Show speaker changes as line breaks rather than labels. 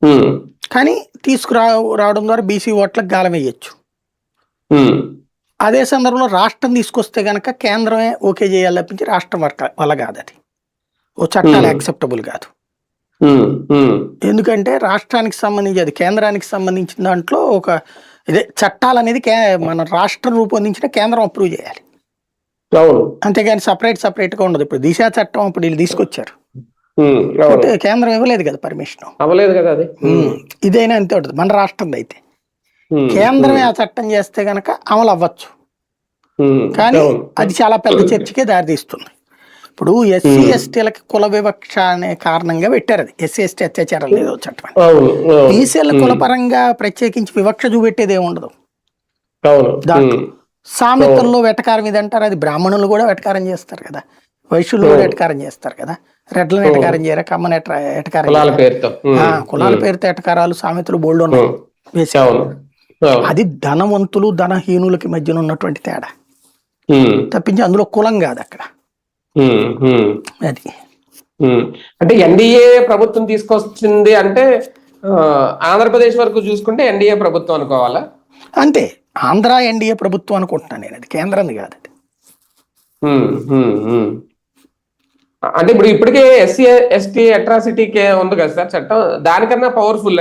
ఉమ్,
కానీ రావడం ద్వారా బీసీ ఓట్లకు గాలం వేయచ్చు.
ఉమ్,
అదే సందర్భంలో రాష్ట్రం తీసుకొస్తే గనక కేంద్రమే ఓకే చేయాలి తప్పించి రాష్ట్రం వల్ల కాదు, అది ఓ చట్టాలు
ఉమ్,
యాక్సెప్టబుల్ కాదు.
ఉమ్, ఉమ్,
ఎందుకంటే రాష్ట్రానికి సంబంధించి, అది కేంద్రానికి సంబంధించిన దాంట్లో ఒక ఇదే చట్టాలు అనేది మన రాష్ట్రం రూపొందించిన కేంద్రం అప్రూవ్ చేయాలి.
అవును.
అంతేగాని సపరేట్గా ఉండదు. ఇప్పుడు దిశా చట్టం అప్పుడు వీళ్ళు తీసుకొచ్చారు,
అవును.
అంటే కేంద్రం ఇవ్వలేదు కదా పర్మిషన్.
అవ్వలేదు కదా అది.
ఇదైనా అంతే ఉంటుంది మన రాష్ట్రం అయితే.
ఉమ్,
కేంద్రమే
ఉమ్,
ఆ చట్టం చేస్తే గనక అమలు అవ్వచ్చు,
ఉమ్,
కానీ
అవును.
అది చాలా పెద్ద చర్చకే దారితీస్తుంది. ఇప్పుడు ఎస్సీ
ఉమ్,
ఎస్టీలకి కుల వివక్ష అనే కారణంగా పెట్టారు, అది ఎస్సీ ఎస్టీ అత్యాచారాలు ఏదో చట్టం అని.
అవును. అవును.
బీసీల
ఉమ్,
కులపరంగా ప్రత్యేకించి వివక్ష చూపెట్టేది ఏమి ఉండదు
అవును.
దాంట్లో.
ఉమ్, అవును.
సామెతల్లో వెటకారం ఇది అంటారు, అది బ్రాహ్మణులు కూడా వెటకారం చేస్తారు కదా, వైశ్యులు కూడా
అవును.
ఎటకారం చేస్తారు కదా. రెడ్లను
అవును.
ఎటకారం చేయరా, కమ్మని ఎటకారం
కులాల
చేయరా.
పేరుతో.
కులాల పేరుతో ఎటకారాలు సామెతలు బోల్డ్ ఉన్నాయి
ఉమ్,
బేసిక్గా.
అవును. అవును.
అది ధనవంతులు ధనహీనులకి మధ్యన ఉన్నటువంటి తేడా
ఉమ్,
తప్పించి అందులో కులం కాదు అక్కడ.
ఉమ్, ఉమ్,
అది
ఉమ్. అంటే ఎన్డీఏ ప్రభుత్వం తీసుకొచ్చింది అంటే ఆంధ్రప్రదేశ్ వరకు చూసుకుంటే ఎన్డీఏ ప్రభుత్వం అనుకోవాలా?
అంతే, ఆంధ్ర ఎన్డీఏ ప్రభుత్వం అనుకుంటున్నాను నేను, అది కేంద్రం కాదు అది.
ఉమ్, ఉమ్, ఉమ్. అంటే ఇప్పుడు ఇప్పటికే ఎస్సీ ఎస్టీ అట్రాసిటీ ఉంది కదా సార్ చట్టం, దానికన్నా పవర్ఫుల్